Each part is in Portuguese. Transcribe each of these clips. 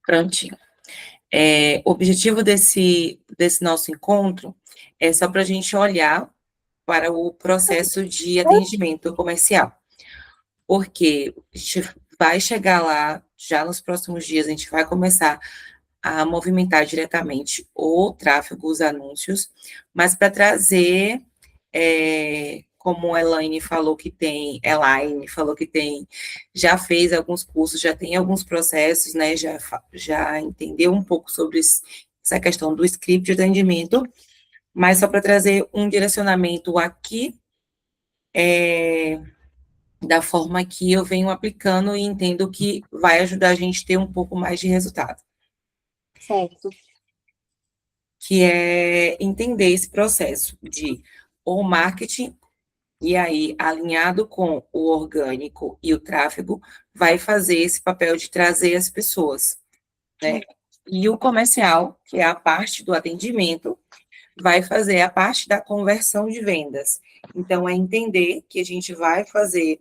Prontinho. O objetivo desse nosso encontro é só para a gente olhar para o processo de atendimento comercial, porque a gente vai chegar lá, já nos próximos dias, a gente vai começar a movimentar diretamente o tráfego, os anúncios, mas para trazer, como a Elaine falou que tem, já fez alguns cursos, já tem alguns processos, né, já entendeu um pouco sobre essa questão do script de atendimento, mas só para trazer um direcionamento aqui, da forma que eu venho aplicando e entendo que vai ajudar a gente a ter um pouco mais de resultado. Certo. Que é entender esse processo de o marketing, e aí, alinhado com o orgânico e o tráfego, vai fazer esse papel de trazer as pessoas, né? E o comercial, que é a parte do atendimento, vai fazer a parte da conversão de vendas. Então, é entender que a gente vai fazer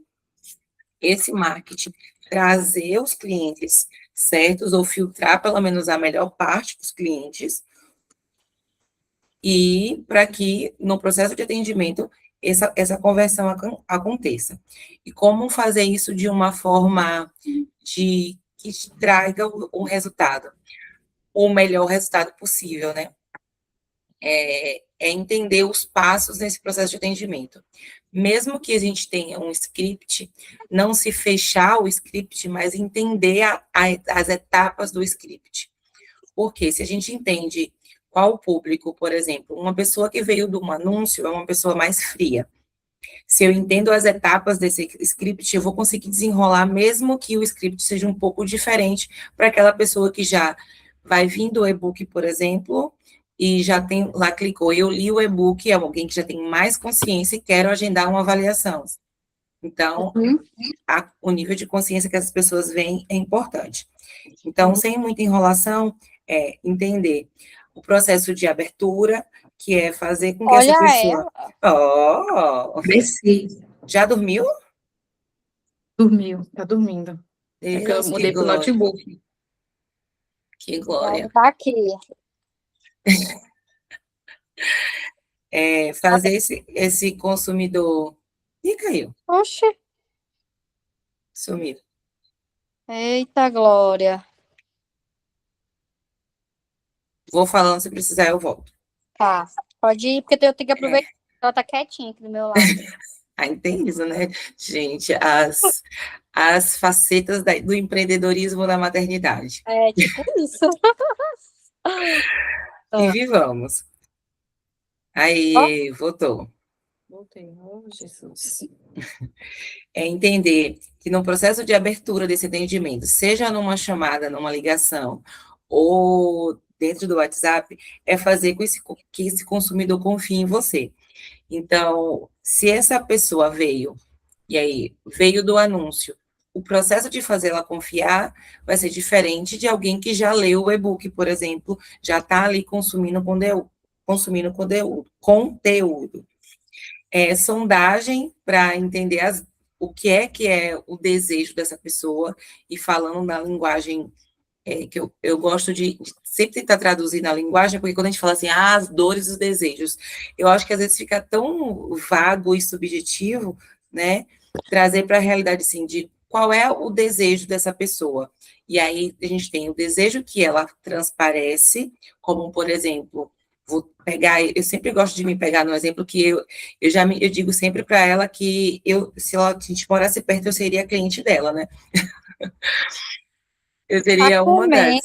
esse marketing, trazer os clientes certos, ou filtrar pelo menos a melhor parte dos clientes, e para que no processo de atendimento essa conversão aconteça. E como fazer isso de uma forma que traga o resultado, o melhor resultado possível, né? É entender os passos nesse processo de atendimento. Mesmo que a gente tenha um script, não se fechar o script, mas entender as etapas do script. Porque se a gente entende qual o público, por exemplo, uma pessoa que veio de um anúncio é uma pessoa mais fria. Se eu entendo as etapas desse script, eu vou conseguir desenrolar, mesmo que o script seja um pouco diferente para aquela pessoa que já vai vir do e-book, por exemplo, e já tem lá, clicou, eu li o e-book, é alguém que já tem mais consciência e quero agendar uma avaliação. Então, o nível de consciência que as pessoas veem é importante. Então, sem muita enrolação, entender o processo de abertura, que é fazer com que Olha essa pessoa... ela. Desci. Já dormiu? Dormiu, tá dormindo. É que eu Deus, que mudei pro glória. notebook. Que glória. Tá aqui. Fazer esse consumidor... Ih, caiu. Oxe. Sumiu. Eita, Glória. Vou falando, se precisar eu volto. Tá. Pode ir, porque eu tenho que aproveitar. Ela tá quietinha aqui do meu lado. Aí tem isso, né? Gente, as facetas do empreendedorismo na maternidade. É, tipo isso. E vivamos. Aí, voltou. Voltei. Oh, Jesus. É entender que no processo de abertura desse atendimento, seja numa chamada, numa ligação, ou dentro do WhatsApp, é fazer que esse consumidor confie em você. Então, se essa pessoa veio, e aí veio do anúncio, o processo de fazer ela confiar vai ser diferente de alguém que já leu o e-book, por exemplo, já está ali consumindo conteúdo. Sondagem para entender o que é o desejo dessa pessoa, e falando na linguagem que eu gosto de sempre tentar traduzir na linguagem, porque quando a gente fala assim, as dores e os desejos, eu acho que às vezes fica tão vago e subjetivo, né, trazer para a realidade, assim, de qual é o desejo dessa pessoa. E aí a gente tem o desejo que ela transparece, como, por exemplo, vou pegar, eu sempre gosto de me pegar no exemplo que eu digo sempre para ela que se a gente morasse perto, eu seria cliente dela, né? Eu seria uma das.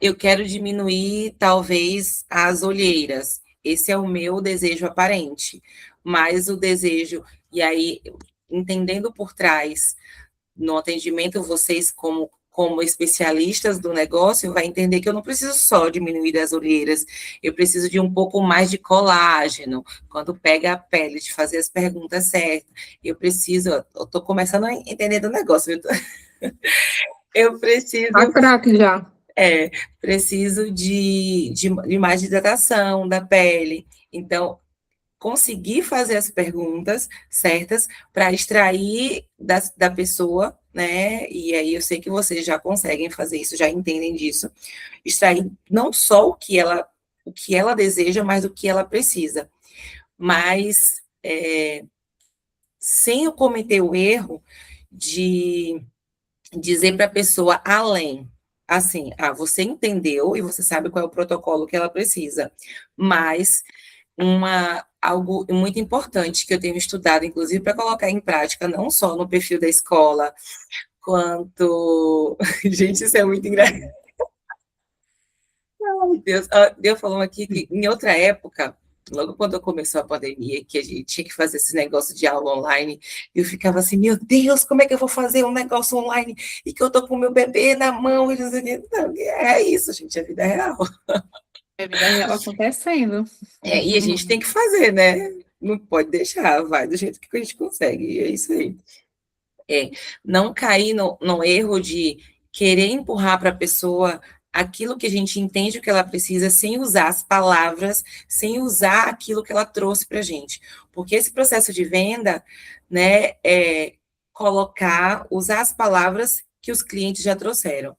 Eu quero diminuir, talvez, as olheiras. Esse é o meu desejo aparente. Mas o desejo, e aí, entendendo por trás, no atendimento, vocês, como especialistas do negócio, vai entender que eu não preciso só diminuir as olheiras, eu preciso de um pouco mais de colágeno, quando pega a pele, de fazer as perguntas certas. Eu estou começando a entender do negócio. Eu preciso... Tá craque já. Preciso de mais hidratação da pele. Então, conseguir fazer as perguntas certas para extrair da pessoa, né? E aí eu sei que vocês já conseguem fazer isso, já entendem disso, extrair não só o que ela deseja, mas o que ela precisa. Mas sem eu cometer o erro de dizer para a pessoa além. Assim, você entendeu e você sabe qual é o protocolo que ela precisa, mas algo muito importante que eu tenho estudado, inclusive, para colocar em prática, não só no perfil da escola, quanto. Gente, isso é muito engraçado. Ai, Deus. Deus falando aqui que em outra época, logo quando começou a pandemia, que a gente tinha que fazer esse negócio de aula online, eu ficava assim, meu Deus, como é que eu vou fazer um negócio online e que eu tô com o meu bebê na mão? E não, é isso, gente, a vida é real. É a vida real acontecendo. E a gente tem que fazer, né? Não pode deixar, vai do jeito que a gente consegue, e é isso aí. Não cair no erro de querer empurrar para a pessoa aquilo que a gente entende que ela precisa, sem usar as palavras, sem usar aquilo que ela trouxe para a gente. Porque esse processo de venda, né, é usar as palavras que os clientes já trouxeram.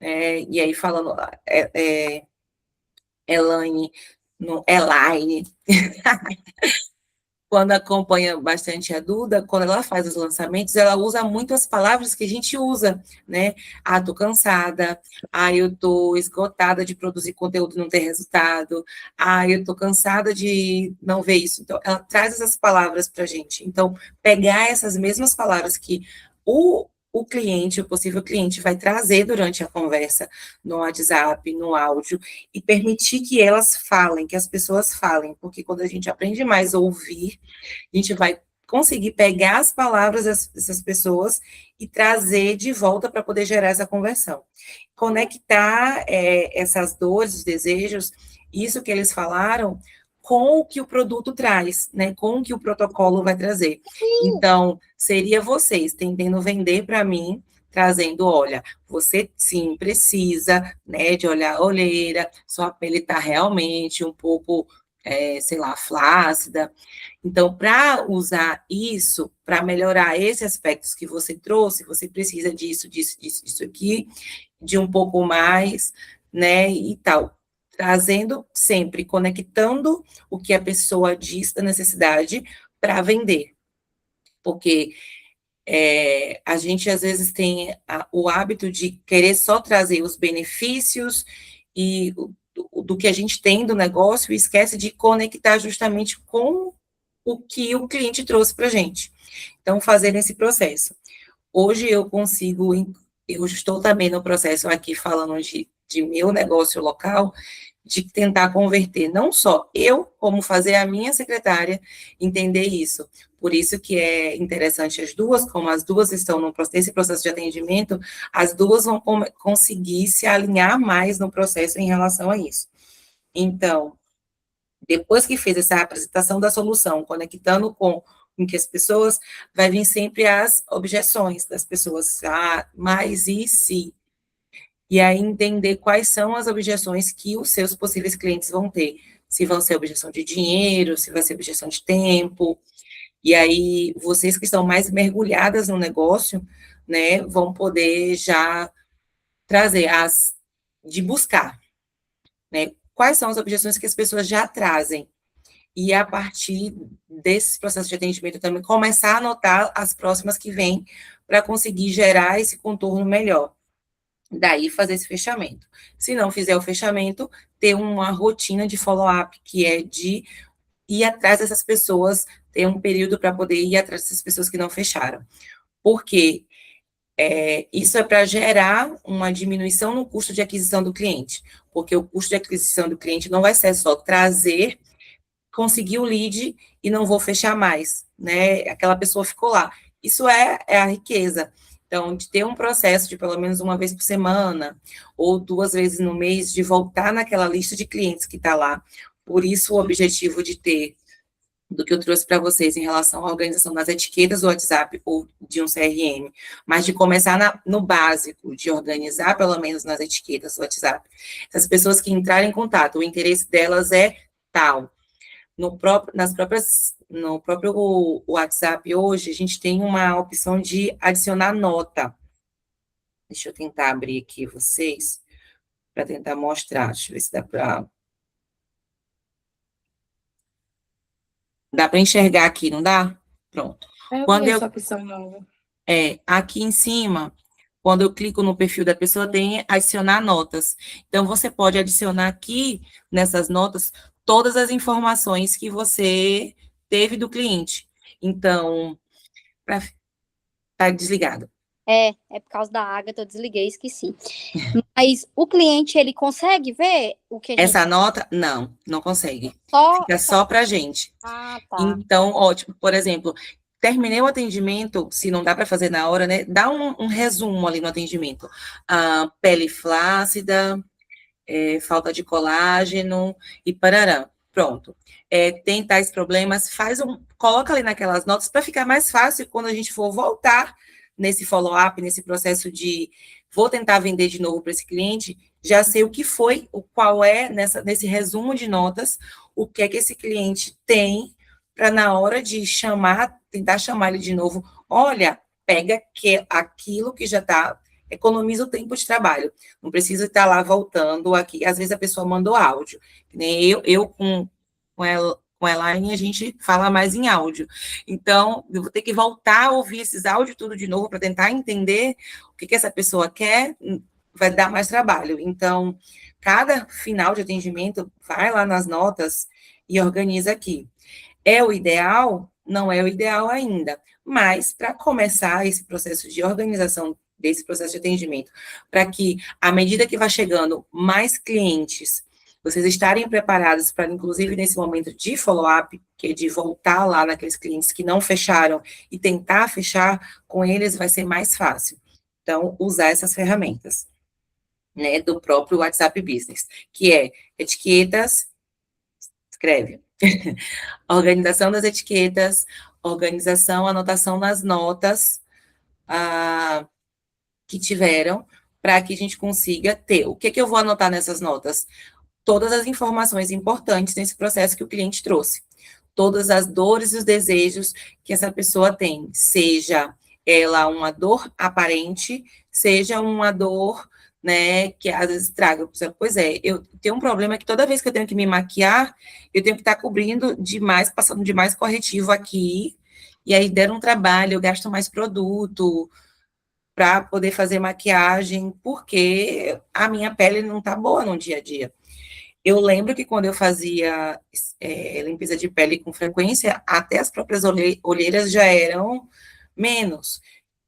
E aí, falando, Elaine, quando acompanha bastante a Duda, quando ela faz os lançamentos, ela usa muito as palavras que a gente usa, né? Tô cansada, eu tô esgotada de produzir conteúdo e não ter resultado, eu tô cansada de não ver isso. Então, ela traz essas palavras para a gente. Então, pegar essas mesmas palavras que o cliente, o possível cliente, vai trazer durante a conversa no WhatsApp, no áudio, e permitir que elas falem, que as pessoas falem, porque quando a gente aprende mais a ouvir, a gente vai conseguir pegar as palavras dessas pessoas e trazer de volta para poder gerar essa conversão. Conectar essas dores, os desejos, isso que eles falaram, com o que o produto traz, né? Com o que o protocolo vai trazer. Então, seria vocês tentando vender para mim, trazendo, olha, você sim precisa, né, de olhar a olheira, sua pele está realmente um pouco, sei lá, flácida. Então, para usar isso, para melhorar esses aspectos que você trouxe, você precisa disso aqui, de um pouco mais, né, e tal. Trazendo sempre, conectando o que a pessoa diz da necessidade para vender. Porque a gente, às vezes, tem o hábito de querer só trazer os benefícios e do que a gente tem do negócio e esquece de conectar justamente com o que o cliente trouxe para a gente. Então, fazer esse processo. Hoje eu estou também no processo aqui falando de meu negócio local, de tentar converter não só eu, como fazer a minha secretária entender isso. Por isso que é interessante as duas, como as duas estão nesse processo de atendimento, as duas vão conseguir se alinhar mais no processo em relação a isso. Então, depois que fez essa apresentação da solução, conectando com que as pessoas, vai vir sempre as objeções das pessoas, mas e se? E aí entender quais são as objeções que os seus possíveis clientes vão ter. Se vão ser objeção de dinheiro, se vai ser objeção de tempo. E aí, vocês que estão mais mergulhadas no negócio, né, vão poder já trazer de buscar, né, quais são as objeções que as pessoas já trazem. E a partir desse processo de atendimento também começar a anotar as próximas que vêm para conseguir gerar esse contorno melhor. Daí fazer esse fechamento. Se não fizer o fechamento, ter uma rotina de follow-up, que é de ir atrás dessas pessoas, ter um período para poder ir atrás dessas pessoas que não fecharam. Porque isso é para gerar uma diminuição no custo de aquisição do cliente. Porque o custo de aquisição do cliente não vai ser só trazer, conseguir o lead e não vou fechar mais, né? Aquela pessoa ficou lá. Isso é a riqueza. Então, de ter um processo de pelo menos uma vez por semana, ou 2 vezes no mês, de voltar naquela lista de clientes que está lá. Por isso, o objetivo de ter, do que eu trouxe para vocês em relação à organização das etiquetas do WhatsApp ou de um CRM, mas de começar no básico, de organizar pelo menos nas etiquetas do WhatsApp. Essas pessoas que entrarem em contato, o interesse delas é tal. no próprio WhatsApp hoje, a gente tem uma opção de adicionar nota. Deixa eu tentar abrir aqui vocês, para tentar mostrar. Deixa eu ver se dá para... Dá para enxergar aqui, não dá? Pronto. Eu Quando vi eu essa opção nova. aqui em cima, quando eu clico no perfil da pessoa, tem adicionar notas. Então, você pode adicionar aqui, nessas notas, todas as informações que você teve do cliente. Então, tá desligado. É por causa da Agatha, eu desliguei, esqueci. Mas o cliente, ele consegue ver o que a gente Essa nota, não consegue. só... Fica só para a gente. Ah, tá. Então, ótimo. Por exemplo, terminei o atendimento, se não dá para fazer na hora, né? Dá um resumo ali no atendimento. Pele flácida, falta de colágeno e parará. Pronto. Tem tais problemas, coloca ali naquelas notas para ficar mais fácil quando a gente for voltar nesse follow-up, nesse processo de vou tentar vender de novo para esse cliente, já sei o que foi, qual é nesse resumo de notas, o que é que esse cliente tem para na hora de tentar chamar ele de novo, olha, pega aquilo que já está, economiza o tempo de trabalho. Não precisa estar lá voltando aqui. Às vezes a pessoa mandou áudio. Nem eu com a Elaine, a gente fala mais em áudio. Então, eu vou ter que voltar a ouvir esses áudios tudo de novo para tentar entender o que essa pessoa quer, vai dar mais trabalho. Então, cada final de atendimento, vai lá nas notas e organiza aqui. É o ideal? Não é o ideal ainda. Mas, para começar esse processo de organização desse processo de atendimento, para que, à medida que vai chegando mais clientes, vocês estarem preparados para, inclusive, nesse momento de follow-up, que é de voltar lá naqueles clientes que não fecharam e tentar fechar com eles, vai ser mais fácil. Então, usar essas ferramentas, né, do próprio WhatsApp Business, que é etiquetas, escreve, organização das etiquetas, organização, anotação nas notas, que tiveram, para que a gente consiga ter. O que eu vou anotar nessas notas? Todas as informações importantes nesse processo que o cliente trouxe. Todas as dores e os desejos que essa pessoa tem, seja ela uma dor aparente, seja uma dor, né, que às vezes traga, pois é, eu tenho um problema que toda vez que eu tenho que me maquiar, eu tenho que estar cobrindo demais, passando demais corretivo aqui, e aí der um trabalho, eu gasto mais produto, para poder fazer maquiagem, porque a minha pele não está boa no dia a dia. Eu lembro que quando eu fazia limpeza de pele com frequência, até as próprias olheiras já eram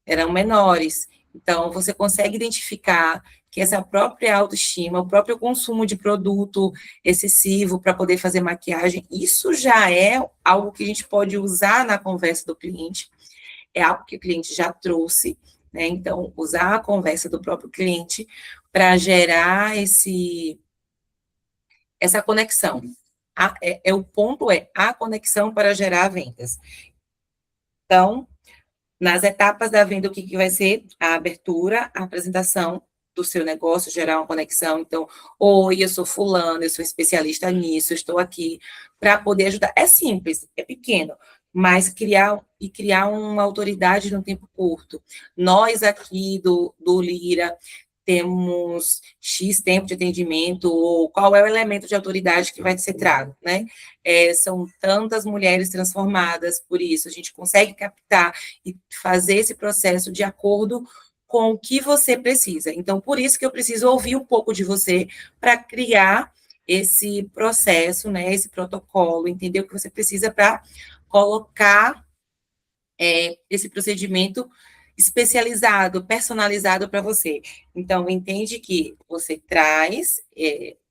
eram menores. Então, você consegue identificar que essa própria autoestima, o próprio consumo de produto excessivo para poder fazer maquiagem, isso já é algo que a gente pode usar na conversa do cliente, é algo que o cliente já trouxe, né? Então, usar a conversa do próprio cliente para gerar essa conexão. O ponto é a conexão para gerar vendas. Então, nas etapas da venda, o que vai ser? A abertura, a apresentação do seu negócio, gerar uma conexão. Então, oi, eu sou fulano, eu sou especialista nisso, eu estou aqui para poder ajudar. É simples, é pequeno, mas criar uma autoridade num tempo curto. Nós aqui do Lira temos X tempo de atendimento, ou qual é o elemento de autoridade que vai ser trago, né? São tantas mulheres transformadas, por isso a gente consegue captar e fazer esse processo de acordo com o que você precisa. Então, por isso que eu preciso ouvir um pouco de você para criar esse processo, né, esse protocolo, entender o que você precisa para colocar esse procedimento especializado, personalizado para você. Então, entende que você traz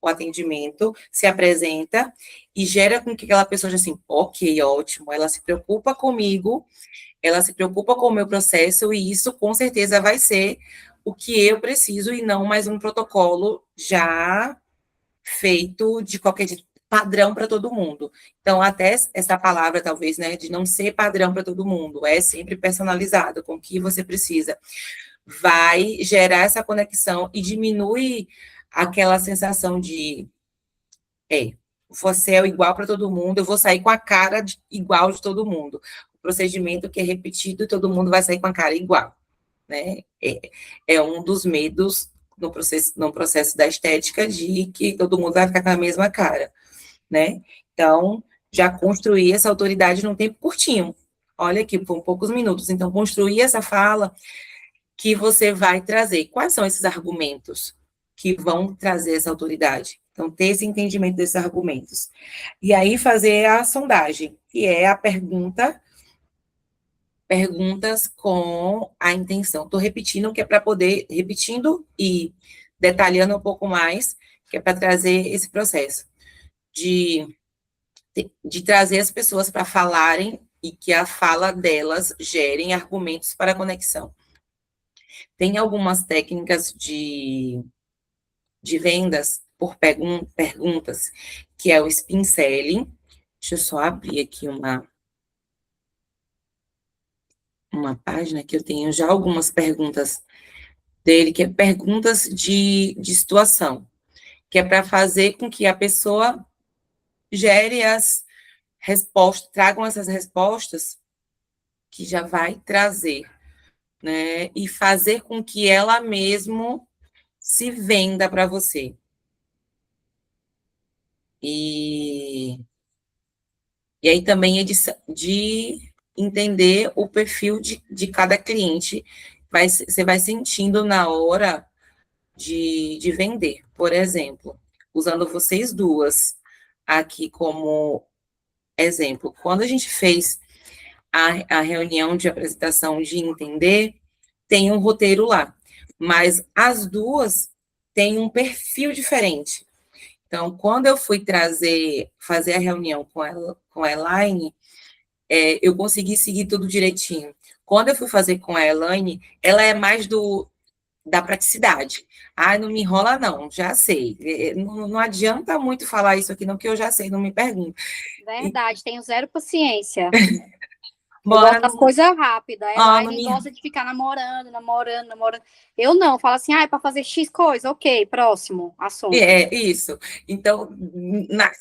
o atendimento, se apresenta e gera com que aquela pessoa já assim, ok, ótimo, ela se preocupa comigo, ela se preocupa com o meu processo e isso com certeza vai ser o que eu preciso e não mais um protocolo já feito de qualquer padrão para todo mundo. Então, até essa palavra, talvez, né, de não ser padrão para todo mundo, é sempre personalizado com o que você precisa, vai gerar essa conexão e diminui aquela sensação de você é igual para todo mundo, eu vou sair com a cara igual de todo mundo. O procedimento que é repetido e todo mundo vai sair com a cara igual, né? É um dos medos no processo da estética de que todo mundo vai ficar com a mesma cara, né? Então, já construir essa autoridade num tempo curtinho. Olha aqui, por poucos minutos. Então, construir essa fala que você vai trazer. Quais são esses argumentos que vão trazer essa autoridade? Então, ter esse entendimento desses argumentos. E aí, fazer a sondagem, que é a perguntas com a intenção. Estou repetindo, que é para poder, repetindo e detalhando um pouco mais, que é para trazer esse processo de trazer as pessoas para falarem e que a fala delas gerem argumentos para a conexão. Tem algumas técnicas de vendas por perguntas, que é o spin selling. Deixa eu só abrir aqui uma página que eu tenho já algumas perguntas dele, que é perguntas de situação, que é para fazer com que a pessoa gere as respostas, tragam essas respostas que já vai trazer, né? E fazer com que ela mesmo se venda para você. E aí também é de entender o perfil de cada cliente. Você vai sentindo na hora de vender. Por exemplo, usando vocês duas aqui como exemplo, quando a gente fez a reunião de apresentação de entender, tem um roteiro lá, mas as duas têm um perfil diferente. Então, quando eu fui fazer a reunião com a Elaine, eu consegui seguir tudo direitinho. Quando eu fui fazer com a Elaine, ela é mais da praticidade. Ah, não me enrola não, já sei. Não adianta muito falar isso aqui não, que eu já sei, não me pergunta. Verdade, tenho zero paciência. Bora, Gosto das coisas rápidas. não Gosta de ficar namorando. Eu não, falo assim, é para fazer X coisa, ok, próximo assunto. Isso. Então,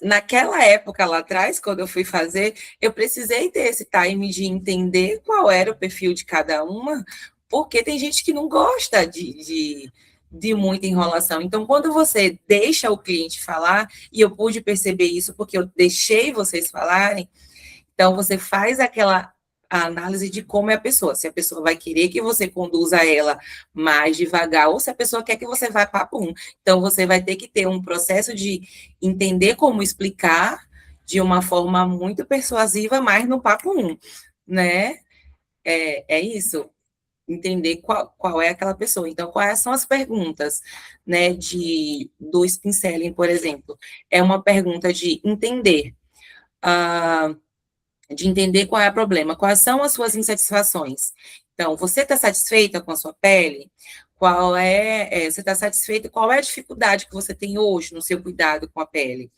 naquela época lá atrás, quando eu fui fazer, eu precisei ter esse time de entender qual era o perfil de cada uma, porque tem gente que não gosta de muita enrolação. Então, quando você deixa o cliente falar, e eu pude perceber isso porque eu deixei vocês falarem, então você faz aquela análise de como é a pessoa, se a pessoa vai querer que você conduza ela mais devagar, ou se a pessoa quer que você vá papo um. Então, você vai ter que ter um processo de entender como explicar de uma forma muito persuasiva, mas no papo um, né? É isso, entender qual é aquela pessoa. Então, quais são as perguntas, né, do spin selling, por exemplo? É uma pergunta de entender, qual é o problema, quais são as suas insatisfações. Então, você está satisfeita com a sua pele? Você está satisfeita? Qual é a dificuldade que você tem hoje no seu cuidado com a pele?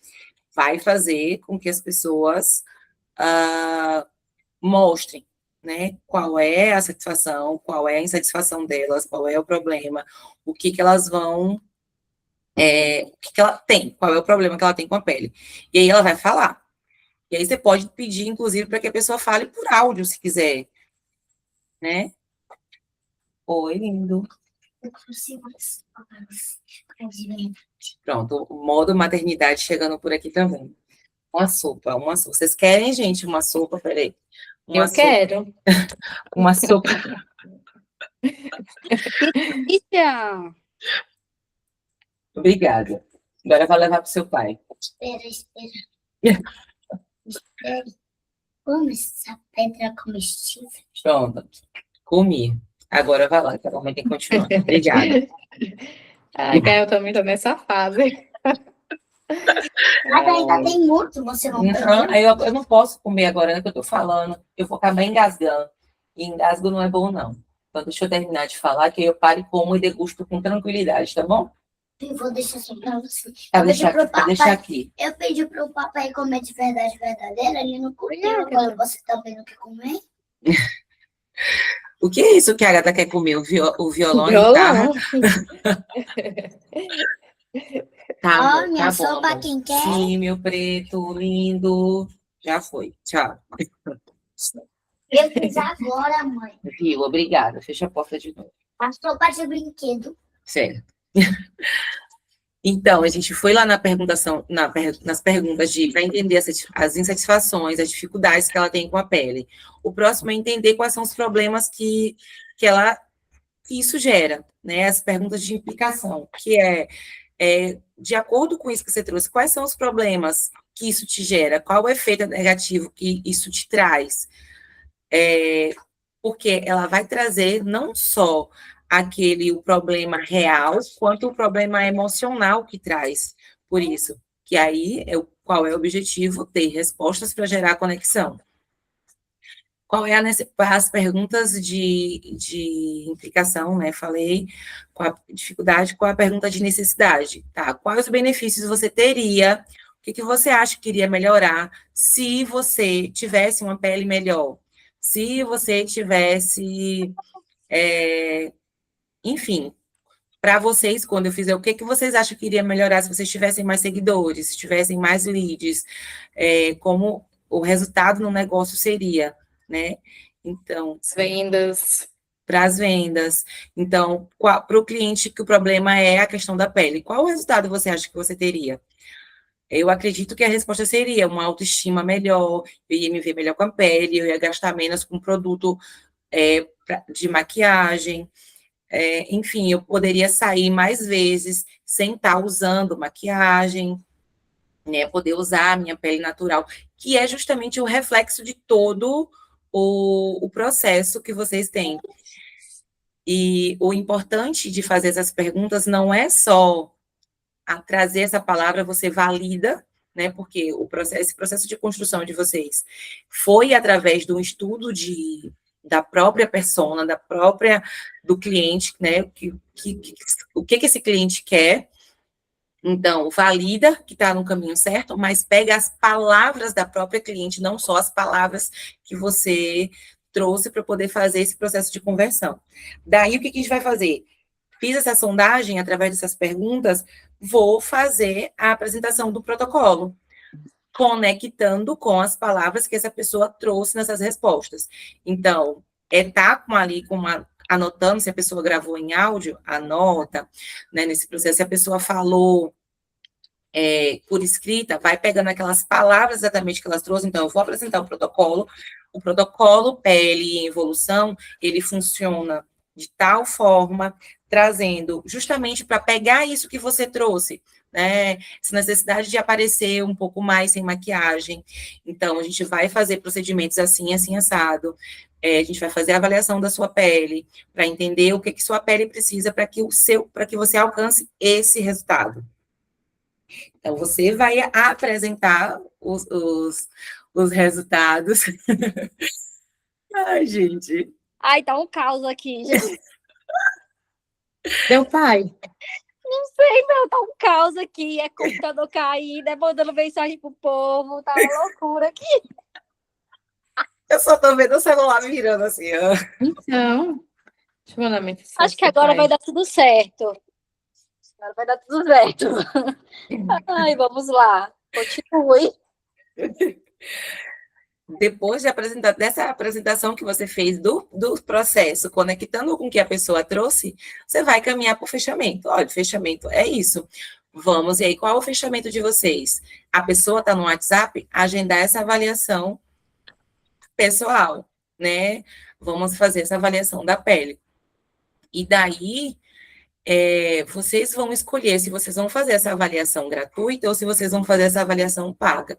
Vai fazer com que as pessoas mostrem, né, qual é a satisfação, qual é a insatisfação delas, qual é o problema, o que elas vão, o que ela tem, qual é o problema que ela tem com a pele. E aí ela vai falar. E aí você pode pedir, inclusive, para que a pessoa fale por áudio, se quiser, né? Oi, lindo. Eu consigo Pronto, o modo maternidade chegando por aqui também. Uma sopa. Vocês querem, gente, uma sopa? Peraí. Eu quero. Uma sopa. Delícia! Obrigada. Agora eu vou levar para o seu pai. Espera. Espere. Como essa pedra comestível? Pronto. Comi. Agora vai lá, que a mamãe tem que continuar. Obrigada. Eu também tô nessa fase. Mas ainda tem muito, você não tem. Eu não posso comer agora, né, que eu tô falando. Eu vou acabar engasgando. E engasgo não é bom, não. Então, deixa eu terminar de falar, que eu pare, como e degusto com tranquilidade, tá bom? Eu vou deixar só pra você. Deixa aqui. Eu pedi pro papai comer de verdade verdadeira, ele não comeu. Agora você também não quer comer? O que é isso que a Agatha quer comer? O violão? Violão. Tá Ó, bom, minha tá bom, sopa, amor. quem quer? Sim, meu preto, lindo. Já foi. Tchau. Eu fiz agora, mãe. Viu? Obrigada. Fecha a porta de novo. A sopa de brinquedo. Certo. Então, a gente foi lá na perguntação, nas perguntas para entender as insatisfações, as dificuldades que ela tem com a pele. O próximo é entender quais são os problemas que isso gera, né? As perguntas de implicação, que de acordo com isso que você trouxe, quais são os problemas que isso te gera? Qual o efeito negativo que isso te traz? Porque ela vai trazer não só o problema real, quanto o problema emocional que traz por isso. Que aí, qual é o objetivo? Ter respostas para gerar conexão. Qual é as perguntas de implicação, né? Falei, com a dificuldade, qual a pergunta de necessidade, tá? Quais os benefícios você teria? O que você acha que iria melhorar se você tivesse uma pele melhor? Se você tivesse, enfim, para vocês, quando eu fizer, o que vocês acham que iria melhorar se vocês tivessem mais seguidores, se tivessem mais leads, como o resultado no negócio seria, né? Então, As vendas. para as vendas. Então, para o cliente que o problema é a questão da pele, qual o resultado você acha que você teria? Eu acredito que a resposta seria uma autoestima melhor, eu ia me ver melhor com a pele, eu ia gastar menos com produto de maquiagem, enfim, eu poderia sair mais vezes sem estar usando maquiagem, né, poder usar a minha pele natural, que é justamente o reflexo de todo o processo que vocês têm. E o importante de fazer essas perguntas não é só trazer essa palavra, você valida, né? Porque esse processo de construção de vocês foi através de um estudo da própria persona, do cliente, né? O que esse cliente quer. Então, valida que está no caminho certo, mas pega as palavras da própria cliente, não só as palavras que você trouxe para poder fazer esse processo de conversão. Daí, o que a gente vai fazer? Fiz essa sondagem através dessas perguntas, vou fazer a apresentação do protocolo, conectando com as palavras que essa pessoa trouxe nessas respostas. Então, tá anotando, se a pessoa gravou em áudio, anota, né, nesse processo, se a pessoa falou por escrita, vai pegando aquelas palavras exatamente que elas trouxeram. Então, eu vou apresentar o protocolo pele em evolução, ele funciona de tal forma, trazendo justamente para pegar isso que você trouxe, né? Essa necessidade de aparecer um pouco mais sem maquiagem. Então, a gente vai fazer procedimentos assim, assim, assado. A gente vai fazer a avaliação da sua pele, para entender o que sua pele precisa para que você alcance esse resultado. Então, você vai apresentar os resultados. Ai, gente. Ai, tá um caos aqui, gente. Deu pai. Não sei, não, tá um caos aqui. É computador caído, é mandando mensagem pro povo, tá uma loucura aqui. Eu só tô vendo o celular virando assim, ó. Então, deixa eu mandar mensagem. Acho que agora vai dar tudo certo. Agora vai dar tudo certo. Ai, vamos lá. Continue. Depois dessa apresentação que você fez do processo, conectando com o que a pessoa trouxe, você vai caminhar para o fechamento. Olha, o fechamento é isso. Vamos, e aí, qual é o fechamento de vocês? A pessoa está no WhatsApp, agendar essa avaliação pessoal, né? Vamos fazer essa avaliação da pele. E daí, vocês vão escolher se vocês vão fazer essa avaliação gratuita ou se vocês vão fazer essa avaliação paga.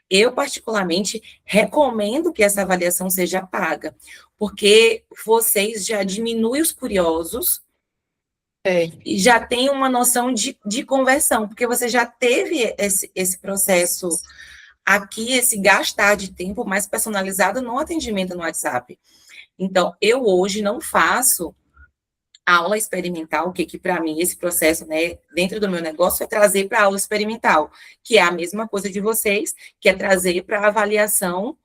Eu, particularmente, recomendo que essa avaliação seja paga, porque vocês já diminuem os curiosos e já tem uma noção de conversão, porque você já teve esse processo aqui, esse gastar de tempo mais personalizado no atendimento no WhatsApp. Então, eu hoje não faço aula experimental, que para mim esse processo, né, dentro do meu negócio é trazer para a aula experimental, que é a mesma coisa de vocês, que é trazer para a avaliação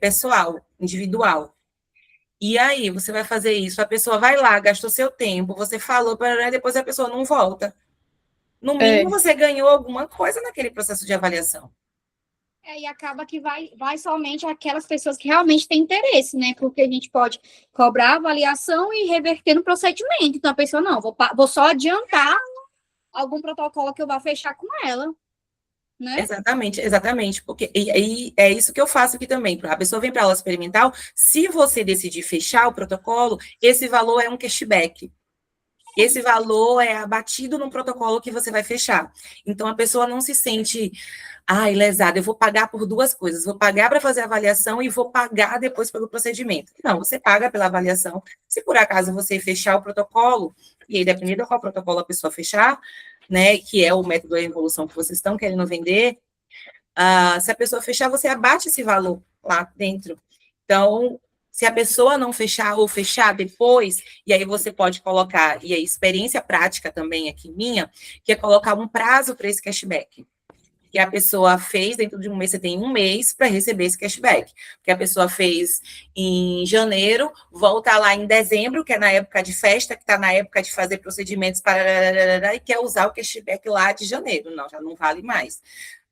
pessoal, individual. E aí, você vai fazer isso, a pessoa vai lá, gastou seu tempo, você falou, depois a pessoa não volta. no mínimo você ganhou alguma coisa naquele processo de avaliação. E acaba que vai somente aquelas pessoas que realmente têm interesse, né? Porque a gente pode cobrar a avaliação e reverter no procedimento. Então, a pessoa, não, vou só adiantar algum protocolo que eu vá fechar com ela, né? Exatamente, porque e é isso que eu faço aqui também. A pessoa vem para aula experimental, se você decidir fechar o protocolo, esse valor é um cashback. Esse valor é abatido no protocolo que você vai fechar. Então, a pessoa não se sente, lesada, eu vou pagar por duas coisas. Vou pagar para fazer a avaliação e vou pagar depois pelo procedimento. Não, você paga pela avaliação. Se por acaso você fechar o protocolo, e aí, dependendo de qual protocolo a pessoa fechar, né, que é o método da evolução que vocês estão querendo vender, se a pessoa fechar, você abate esse valor lá dentro. Então, se a pessoa não fechar ou fechar depois, e aí você pode colocar, e a experiência prática também aqui minha, que é colocar um prazo para esse cashback. Que a pessoa fez, dentro de um mês, você tem um mês para receber esse cashback. Que a pessoa fez em janeiro, volta lá em dezembro, que é na época de festa, que está na época de fazer procedimentos, e quer usar o cashback lá de janeiro. Não, já não vale mais,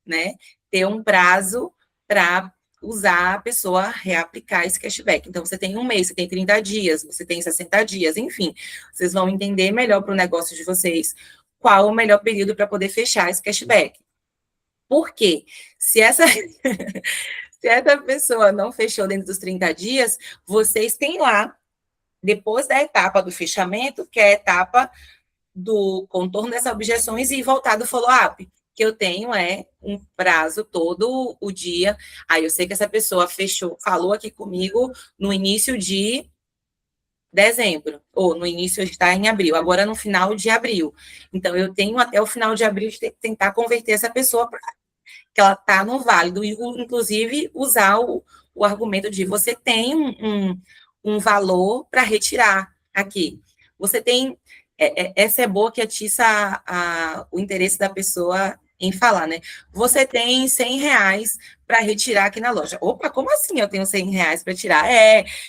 né? Ter um prazo para usar a pessoa reaplicar esse cashback. Então, você tem um mês, você tem 30 dias, você tem 60 dias, enfim. Vocês vão entender melhor para o negócio de vocês qual o melhor período para poder fechar esse cashback. Por quê? Se essa pessoa não fechou dentro dos 30 dias, vocês têm lá, depois da etapa do fechamento, que é a etapa do contorno dessas objeções e voltar do follow-up, que eu tenho um prazo todo o dia. Aí eu sei que essa pessoa falou aqui comigo no início de dezembro, ou no início está em abril, agora no final de abril. Então, eu tenho até o final de abril de tentar converter essa pessoa para que ela está no válido, e inclusive usar o argumento de você tem um valor para retirar aqui. Você tem, essa é boa que atiça o interesse da pessoa em falar, né? Você tem R$100 para retirar aqui na loja. Opa, como assim eu tenho R$100 para tirar?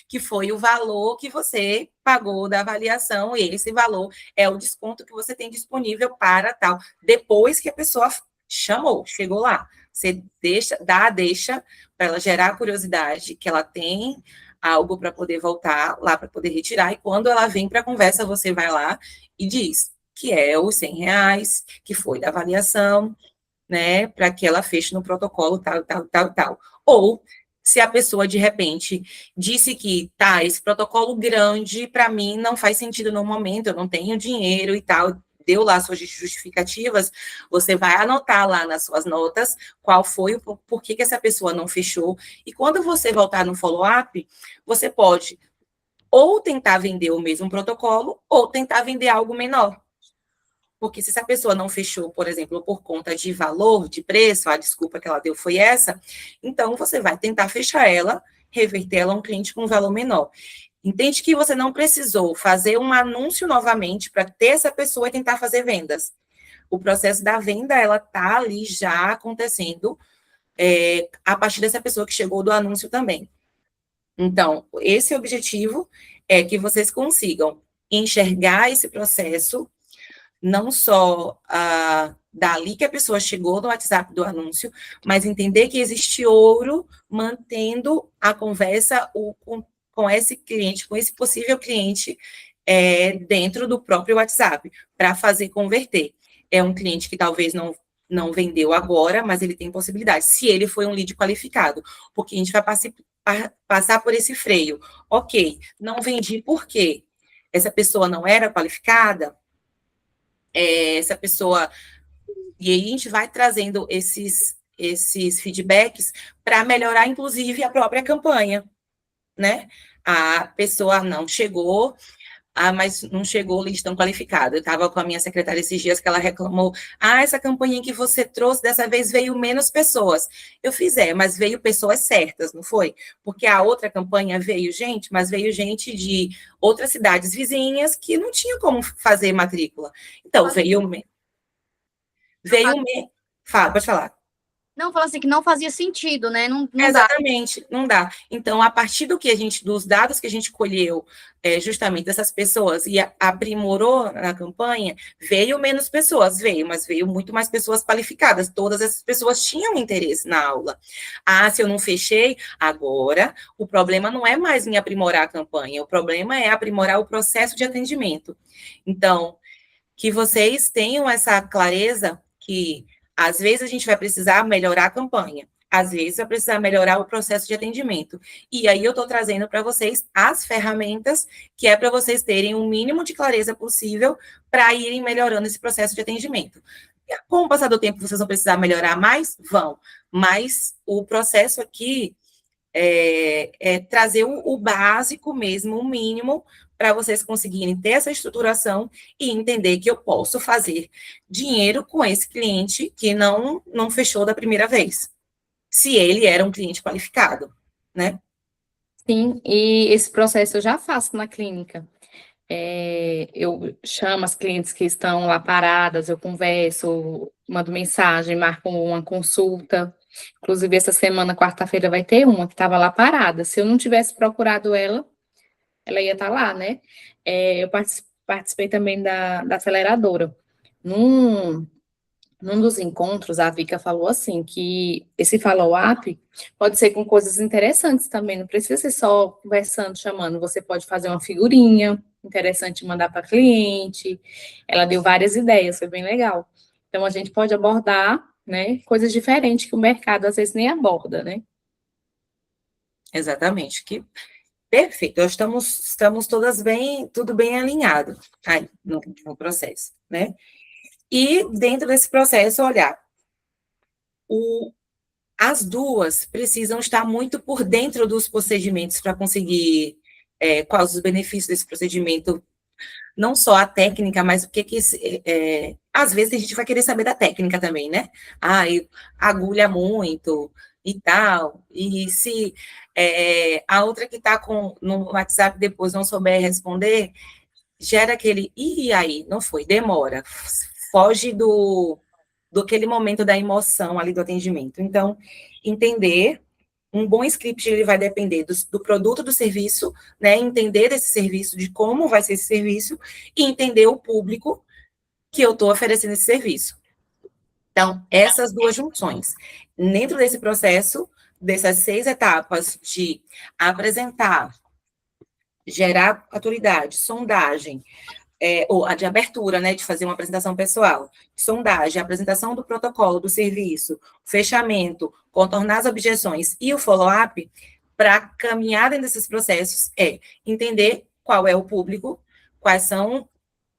Que foi o valor que você pagou da avaliação, e esse valor é o desconto que você tem disponível para tal. Depois que a pessoa chegou lá. Você deixa para ela gerar a curiosidade, que ela tem algo para poder voltar lá, para poder retirar, e quando ela vem para a conversa, você vai lá e diz que é os R$100, que foi da avaliação, né, para que ela feche no protocolo tal. Ou, se a pessoa, de repente, disse que, esse protocolo grande, para mim, não faz sentido no momento, eu não tenho dinheiro e tal, deu lá suas justificativas, você vai anotar lá nas suas notas qual foi por que essa pessoa não fechou, e quando você voltar no follow-up, você pode ou tentar vender o mesmo protocolo, ou tentar vender algo menor. Porque se essa pessoa não fechou, por exemplo, por conta de valor, de preço, a desculpa que ela deu foi essa, então você vai tentar fechar ela, reverter ela a um cliente com um valor menor. Entende que você não precisou fazer um anúncio novamente para ter essa pessoa e tentar fazer vendas. O processo da venda, ela está ali já acontecendo a partir dessa pessoa que chegou do anúncio também. Então, esse objetivo é que vocês consigam enxergar esse processo, não só dali que a pessoa chegou no WhatsApp do anúncio, mas entender que existe ouro mantendo a conversa com esse cliente, com esse possível cliente dentro do próprio WhatsApp, para fazer converter. É um cliente que talvez não vendeu agora, mas ele tem possibilidade, se ele foi um lead qualificado, porque a gente vai passar por esse freio. Ok, não vendi por quê? Essa pessoa não era qualificada? Essa pessoa... E aí a gente vai trazendo esses feedbacks para melhorar, inclusive, a própria campanha, né? A pessoa não chegou, mas não chegou lead tão qualificado. Eu estava com a minha secretária esses dias que ela reclamou, essa campanha que você trouxe, dessa vez veio menos pessoas. Eu fiz, mas veio pessoas certas, não foi? Porque a outra campanha veio gente, mas veio gente de outras cidades vizinhas que não tinha como fazer matrícula. Então, Fala, pode falar. Não, falando assim, que não fazia sentido, né? Não dá. Exatamente, não dá. Então, a partir dos dados que a gente colheu, justamente dessas pessoas e aprimorou na campanha, veio menos pessoas, mas veio muito mais pessoas qualificadas. Todas essas pessoas tinham interesse na aula. Ah, se eu não fechei, agora o problema não é mais em aprimorar a campanha, o problema é aprimorar o processo de atendimento. Então, que vocês tenham essa clareza que às vezes a gente vai precisar melhorar a campanha, às vezes vai precisar melhorar o processo de atendimento. E aí eu estou trazendo para vocês as ferramentas que é para vocês terem o mínimo de clareza possível para irem melhorando esse processo de atendimento. Com o passar do tempo, vocês vão precisar melhorar mais? Vão. Mas o processo aqui é trazer o básico mesmo, o mínimo, para vocês conseguirem ter essa estruturação e entender que eu posso fazer dinheiro com esse cliente que não fechou da primeira vez, se ele era um cliente qualificado, né? Sim, e esse processo eu já faço na clínica. Eu chamo as clientes que estão lá paradas, eu converso, mando mensagem, marco uma consulta. Inclusive, essa semana, quarta-feira, vai ter uma que estava lá parada. Se eu não tivesse procurado ela ia estar lá, né? Eu participei também da aceleradora. Num dos encontros, a Vika falou assim, que esse follow-up pode ser com coisas interessantes também, não precisa ser só conversando, chamando, você pode fazer uma figurinha interessante mandar para cliente, ela deu várias ideias, foi bem legal. Então, a gente pode abordar, né, coisas diferentes que o mercado às vezes nem aborda, né? Exatamente, que perfeito, nós estamos todas tudo bem alinhado aí no processo, né? E dentro desse processo, olhar, as duas precisam estar muito por dentro dos procedimentos para conseguir quais os benefícios desse procedimento, não só a técnica, mas o que às vezes a gente vai querer saber da técnica também, né? Ah, agulha muito e tal, e se a outra que está no WhatsApp depois não souber responder, gera aquele, e aí, não foi, demora, foge do aquele momento da emoção ali do atendimento. Então, entender, um bom script, ele vai depender do produto, do serviço, né, entender desse serviço, de como vai ser esse serviço, e entender o público que eu estou oferecendo esse serviço. Então, essas duas junções. Dentro desse processo, dessas 6 etapas de apresentar, gerar autoridade, sondagem, ou a de abertura, né, de fazer uma apresentação pessoal, sondagem, apresentação do protocolo do serviço, fechamento, contornar as objeções e o follow-up, para caminhar dentro desses processos, entender qual é o público, quais são,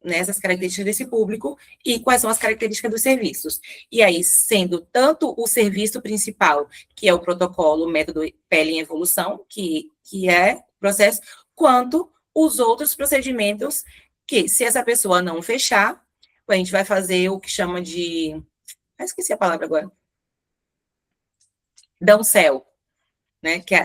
né, essas características desse público e quais são as características dos serviços. E aí, sendo tanto o serviço principal, que é o protocolo, o método Pele em Evolução, que é o processo, quanto os outros procedimentos que, se essa pessoa não fechar, a gente vai fazer o que chama de... esqueci a palavra agora. Downsell, né? Que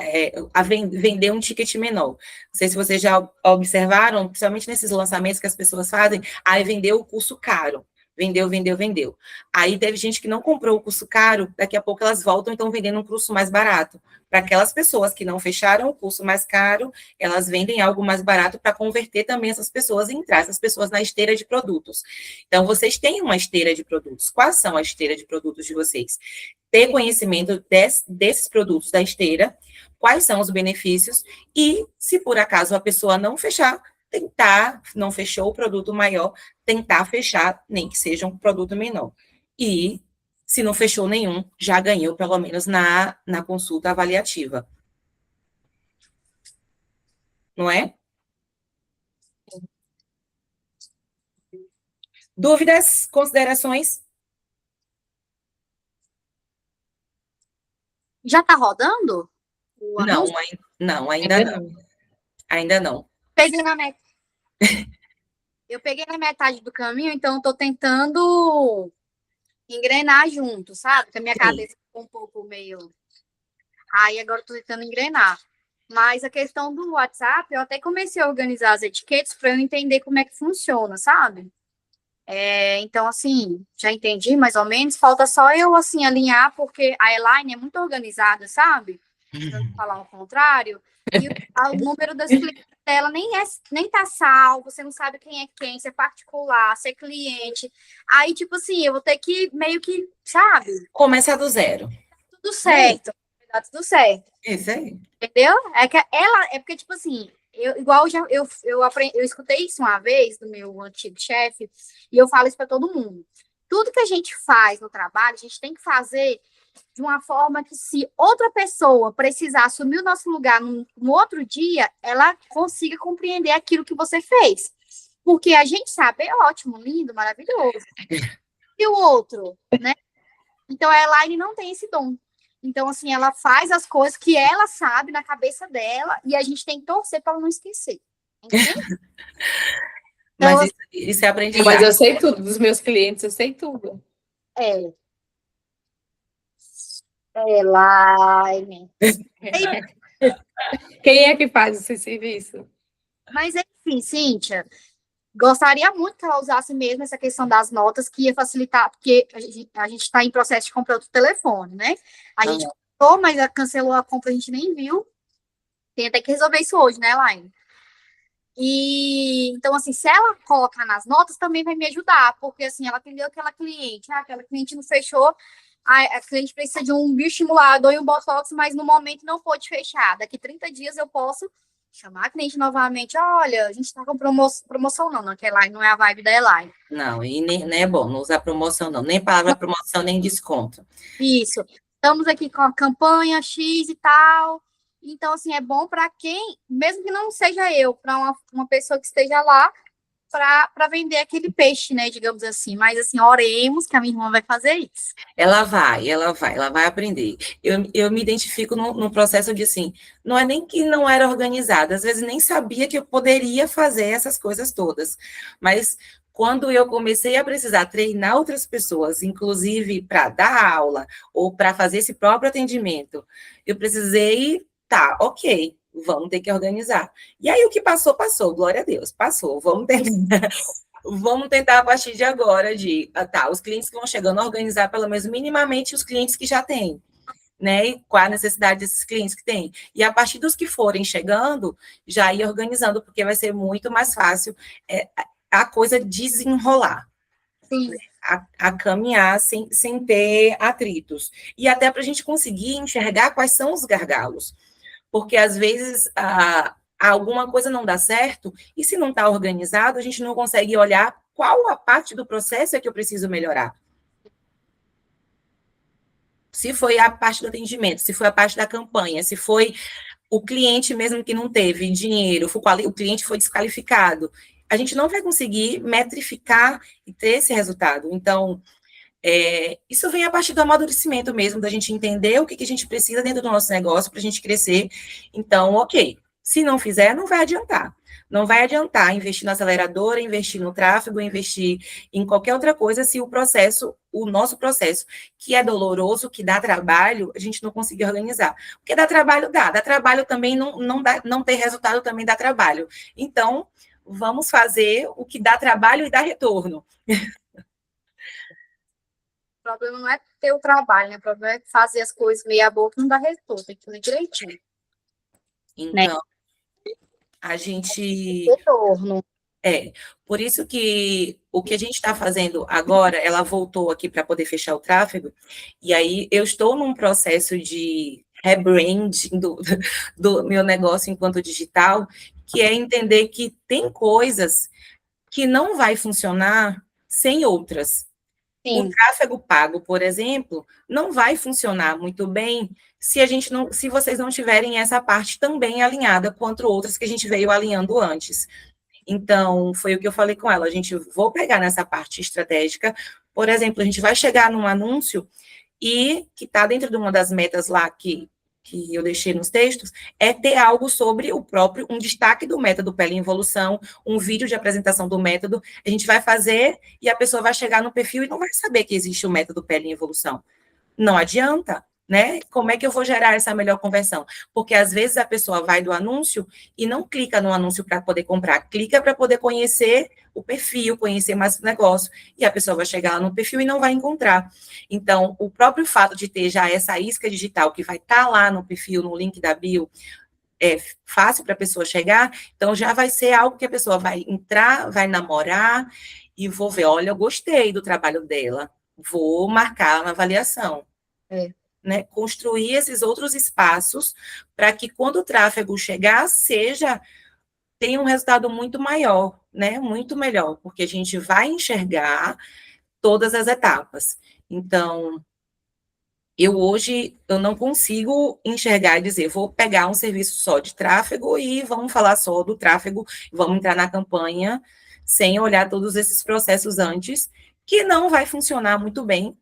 vender um ticket menor. Não sei se vocês já observaram, principalmente nesses lançamentos que as pessoas fazem, aí vendeu o curso caro. Vendeu. Aí teve gente que não comprou o curso caro, daqui a pouco elas voltam e estão vendendo um curso mais barato. Para aquelas pessoas que não fecharam o curso mais caro, elas vendem algo mais barato para converter também essas pessoas e entrar essas pessoas na esteira de produtos. Então, vocês têm uma esteira de produtos. Quais são a esteira de produtos de vocês? Ter conhecimento desses produtos da esteira, quais são os benefícios, e se por acaso a pessoa não fechar, não fechou o produto maior, tentar fechar, nem que seja um produto menor. E, se não fechou nenhum, já ganhou, pelo menos, na consulta avaliativa. Não é? Dúvidas, considerações? Já tá rodando? Não, ainda não. Ainda não. Eu peguei na metade do caminho, então estou tentando engrenar junto, sabe? Porque a minha cabeça ficou um pouco meio... Aí agora estou tentando engrenar. Mas a questão do WhatsApp, eu até comecei a organizar as etiquetas para eu entender como é que funciona, sabe? Então, assim, já entendi mais ou menos. Falta só eu, assim, alinhar, porque a Elaine é muito organizada, sabe? Pra não falar o contrário. E o número das clientes dela nem tá salvo, você não sabe quem é quem, se é particular, se é cliente. Aí, tipo assim, eu vou ter que meio que, sabe? Começar do zero. Tudo certo. Vai dar tudo certo. Isso aí. Entendeu? É que é porque, tipo assim, eu escutei isso uma vez do meu antigo chefe, e eu falo isso para todo mundo. Tudo que a gente faz no trabalho, a gente tem que fazer de uma forma que, se outra pessoa precisar assumir o nosso lugar no outro dia, ela consiga compreender aquilo que você fez. Porque a gente sabe, é ótimo, lindo, maravilhoso. E o outro, né? Então, a Elaine não tem esse dom. Então, assim, ela faz as coisas que ela sabe na cabeça dela e a gente tem que torcer para ela não esquecer. Entende? Então, Mas isso é Mas aprendizado. eu sei tudo dos meus clientes, eu sei tudo. é. Elaine. Quem é que faz esse serviço? Mas, enfim, Cíntia, gostaria muito que ela usasse mesmo essa questão das notas, que ia facilitar, porque a gente está em processo de comprar outro telefone, né? A gente comprou, mas cancelou a compra, a gente nem viu. Tem até que resolver isso hoje, né, Elaine? E então, assim, se ela colocar nas notas, também vai me ajudar, porque assim, ela atendeu aquela cliente não fechou, a cliente precisa de um bioestimulador e um botox, mas no momento não pôde fechar. Daqui 30 dias eu posso chamar a cliente novamente. Olha, a gente tá com promoção, não, que a Elaine não é a vibe da Elaine. Não, e nem é bom, não usar promoção, não. Nem palavra promoção, nem desconto. Isso. Estamos aqui com a campanha X e tal. Então, assim, é bom para quem, mesmo que não seja eu, para uma pessoa que esteja lá para vender aquele peixe, né? Digamos assim. Mas, assim, oremos que a minha irmã vai fazer isso. Ela vai aprender. Eu me identifico no processo de, assim, não é nem que não era organizada, às vezes nem sabia que eu poderia fazer essas coisas todas. Mas quando eu comecei a precisar treinar outras pessoas, inclusive para dar aula ou para fazer esse próprio atendimento, eu precisei, tá, ok, vamos ter que organizar. E aí o que passou, passou, glória a Deus, passou, vamos tentar a partir de agora os clientes que vão chegando, organizar pelo menos minimamente os clientes que já têm, né? E qual a necessidade desses clientes que tem. E a partir dos que forem chegando, já ir organizando, porque vai ser muito mais fácil a coisa desenrolar. Sim. A caminhar sem ter atritos. E até para a gente conseguir enxergar quais são os gargalos. Porque, às vezes, alguma coisa não dá certo, e se não está organizado, a gente não consegue olhar qual a parte do processo é que eu preciso melhorar. Se foi a parte do atendimento, se foi a parte da campanha, se foi o cliente mesmo que não teve dinheiro, o cliente foi desqualificado, a gente não vai conseguir metrificar e ter esse resultado. Então, isso vem a partir do amadurecimento mesmo, da gente entender o que a gente precisa dentro do nosso negócio para a gente crescer. Então, ok, se não fizer, não vai adiantar. Não vai adiantar investir no acelerador, investir no tráfego, investir em qualquer outra coisa, se o nosso processo, que é doloroso, que dá trabalho, a gente não conseguir organizar. Porque dá trabalho também não ter resultado também dá trabalho. Então, vamos fazer o que dá trabalho e dá retorno. O problema não é ter o trabalho, né? O problema é fazer as coisas meia boca e não dar retorno, tem que fazer direitinho. Então, a gente... Retorno. Por isso que o que a gente está fazendo agora, ela voltou aqui para poder fechar o tráfego, e aí eu estou num processo de rebranding do meu negócio enquanto digital, que é entender que tem coisas que não vai funcionar sem outras. Sim. O tráfego pago, por exemplo, não vai funcionar muito bem se vocês não tiverem essa parte também alinhada quanto outras que a gente veio alinhando antes. Então, foi o que eu falei com ela, vou pegar nessa parte estratégica, por exemplo, a gente vai chegar num anúncio e que está dentro de uma das metas lá que eu deixei nos textos, é ter algo sobre um destaque do método Pele em Evolução, um vídeo de apresentação do método, a gente vai fazer e a pessoa vai chegar no perfil e não vai saber que existe o método Pele em Evolução. Não adianta, né? Como é que eu vou gerar essa melhor conversão? Porque às vezes a pessoa vai do anúncio e não clica no anúncio para poder comprar, clica para poder conhecer o perfil, conhecer mais o negócio, e a pessoa vai chegar lá no perfil e não vai encontrar. Então, o próprio fato de ter já essa isca digital que vai estar lá no perfil, no link da bio, é fácil para a pessoa chegar, então já vai ser algo que a pessoa vai entrar, vai namorar, e vou ver, olha, eu gostei do trabalho dela, vou marcar na avaliação. Né, construir esses outros espaços para que quando o tráfego chegar, tenha um resultado muito maior, né, muito melhor, porque a gente vai enxergar todas as etapas. Então, hoje eu não consigo enxergar e dizer, vou pegar um serviço só de tráfego e vamos falar só do tráfego, vamos entrar na campanha sem olhar todos esses processos antes, que não vai funcionar muito bem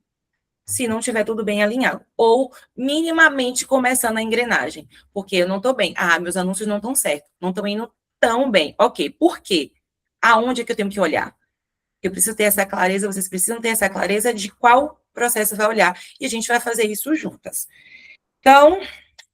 se não tiver tudo bem alinhado, ou minimamente começando a engrenagem, porque eu não estou bem. Meus anúncios não estão certos, não estão indo tão bem. Ok, por quê? Aonde é que eu tenho que olhar? Eu preciso ter essa clareza, vocês precisam ter essa clareza de qual processo vai olhar, e a gente vai fazer isso juntas. Então,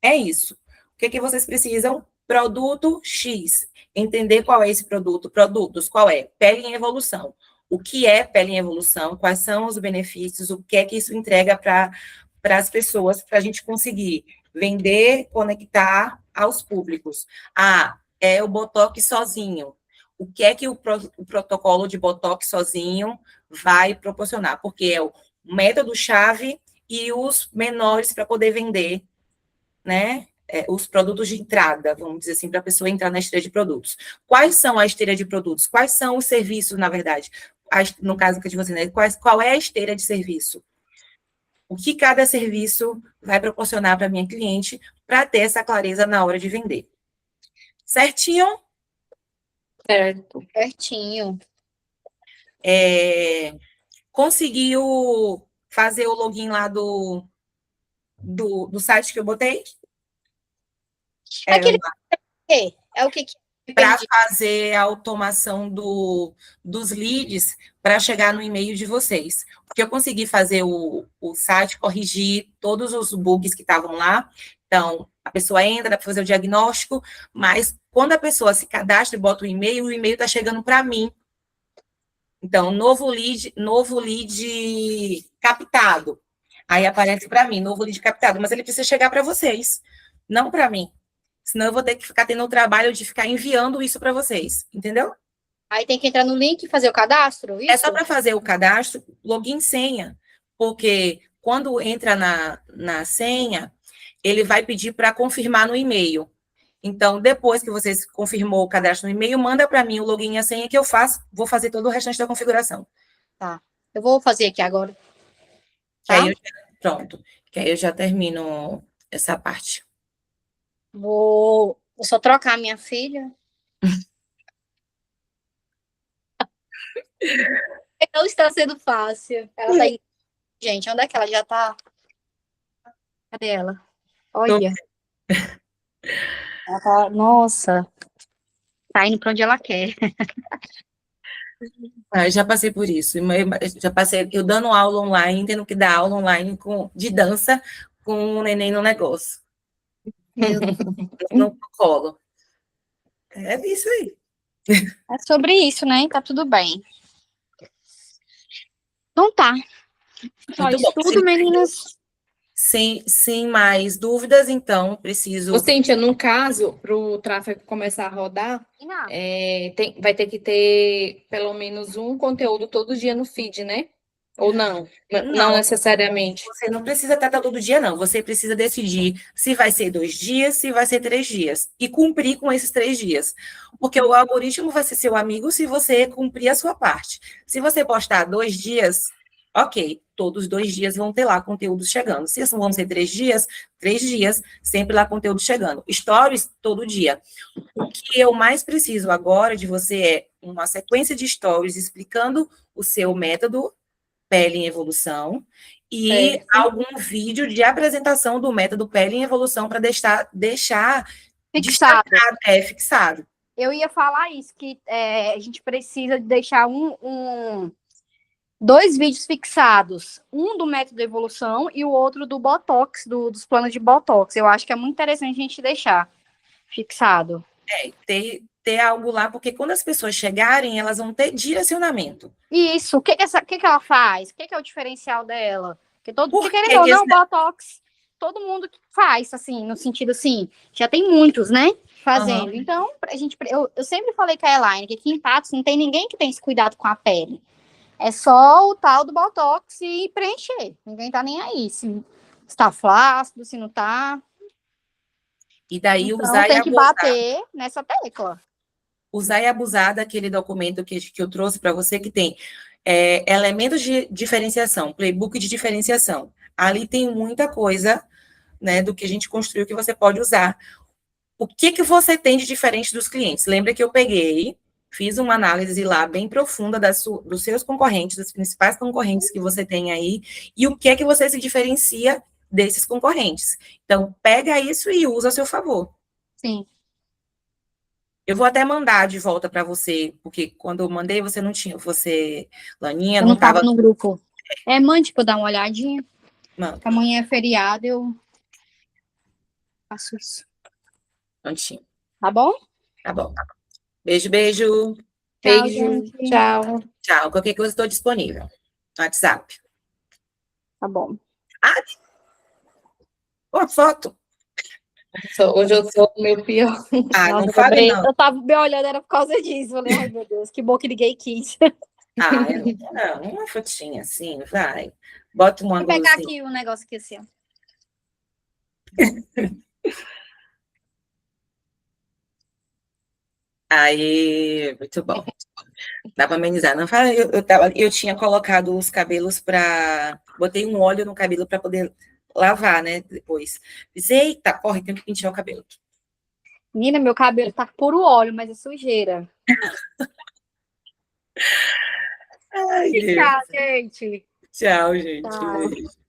é isso. O que vocês precisam? Produto X. Entender qual é esse produto. Produtos, qual é? Pele em evolução. O que é pele em evolução? Quais são os benefícios? O que é que isso entrega para as pessoas, para a gente conseguir vender, conectar aos públicos? É o Botox sozinho. O que é que o protocolo de Botox sozinho vai proporcionar? Porque é o método-chave e os menores para poder vender, né? Os produtos de entrada, vamos dizer assim, para a pessoa entrar na esteira de produtos. Quais são a esteira de produtos? Quais são os serviços, na verdade? No caso que de você, né? Qual é a esteira de serviço? O que cada serviço vai proporcionar para a minha cliente para ter essa clareza na hora de vender. Certinho? Certo. Certinho. Conseguiu fazer o login lá do site que eu botei? Aquele é o que para fazer a automação dos leads para chegar no e-mail de vocês. Porque eu consegui fazer o site, corrigir todos os bugs que estavam lá. Então, a pessoa entra, dá para fazer o diagnóstico, mas quando a pessoa se cadastra e bota o e-mail está chegando para mim. Então, novo lead captado. Aí aparece para mim, novo lead captado, mas ele precisa chegar para vocês, não para mim. Senão eu vou ter que ficar tendo o trabalho de ficar enviando isso para vocês, entendeu? Aí tem que entrar no link e fazer o cadastro? Isso? É só para fazer o cadastro, login e senha, porque quando entra na senha, ele vai pedir para confirmar no e-mail. Então, depois que você confirmou o cadastro no e-mail, manda para mim o login e a senha que eu vou fazer todo o restante da configuração. Tá. Eu vou fazer aqui agora. Tá? Pronto. Que aí eu já termino essa parte. Vou só trocar a minha filha. Não está sendo fácil. Ela tá aí. Gente, onde é que ela já tá? Cadê ela? Olha. Ela tá... Nossa. Tá indo para onde ela quer. Eu já passei por isso. Eu dando aula online, tendo que dar aula online de dança com o neném no negócio. No colo. É isso aí. É sobre isso, né? Tá tudo bem. Então tá. Só Muito isso bom. tudo, meninas. Sem mais dúvidas, então, preciso... Ô, Cíntia, no caso, para o tráfego começar a rodar, vai ter que ter pelo menos um conteúdo todo dia no feed, né? Ou não? Não necessariamente. Você não precisa estar todo dia, não. Você precisa decidir se vai ser 2 dias, se vai ser 3 dias. E cumprir com esses 3 dias. Porque o algoritmo vai ser seu amigo se você cumprir a sua parte. Se você postar 2 dias, ok, todos os 2 dias vão ter lá conteúdo chegando. Se vão ser 3 dias, 3 dias, sempre lá conteúdo chegando. Stories, todo dia. O que eu mais preciso agora de você é uma sequência de stories explicando o seu método Pele em Evolução e algum vídeo de apresentação do método Pele em Evolução para deixar fixado. Eu ia falar isso, que a gente precisa deixar um 2 vídeos fixados, um do método de evolução e o outro do Botox, dos planos de Botox. Eu acho que é muito interessante a gente deixar fixado. Ter algo lá, porque quando as pessoas chegarem, elas vão ter direcionamento. Isso, o que ela faz? O que é o diferencial dela? Porque que querendo ou não, esse- Botox, todo mundo faz, assim, no sentido assim, já tem muitos, né? Fazendo. Aham. Então, eu sempre falei com a Elaine que aqui em Patos não tem ninguém que tem esse cuidado com a pele. É só o tal do Botox e preencher. Ninguém tá nem aí. Se está flácido, se não tá. E daí Então, tem que bater nessa tecla. usar e abusar daquele documento que eu trouxe para você, que tem elementos de diferenciação, playbook de diferenciação. Ali tem muita coisa, né, do que a gente construiu que você pode usar. O que você tem de diferente dos clientes? Lembra que eu fiz uma análise lá bem profunda dos seus concorrentes, dos principais concorrentes que você tem aí, e o que é que você se diferencia desses concorrentes. Então, pega isso e usa a seu favor. Sim. Eu vou até mandar de volta para você, porque quando eu mandei, você não tinha, Laninha, Eu não não tava estava. no grupo. Mande pra eu dar uma olhadinha. Mano, Amanhã é feriado, eu faço isso. não tinha. Tá bom? Tá bom. Beijo, beijo. Tchau, Beijo, gente. tchau. Tchau. Qualquer coisa, estou disponível. WhatsApp. Tá bom. Uma foto. Hoje eu sou o meu pior. Ah, não Nossa, fale, não. eu tava me olhando, era por causa disso. Falei, ai meu Deus, que bom que ninguém quis. Ah, não, uma fotinha assim, vai. Bota um Vou ângulo pegar assim. aqui um negócio aqui assim, ó. Aí, muito bom. Dá para amenizar. Não fala, eu tinha colocado os cabelos para. Botei um óleo no cabelo para poder lavar, né? Depois. Fiz, eita, corre, tem que pentear o cabelo. Menina, meu cabelo tá puro óleo, mas é sujeira. Ai, Deus. Tchau, gente. Tchau, gente. Tchau. Beijo.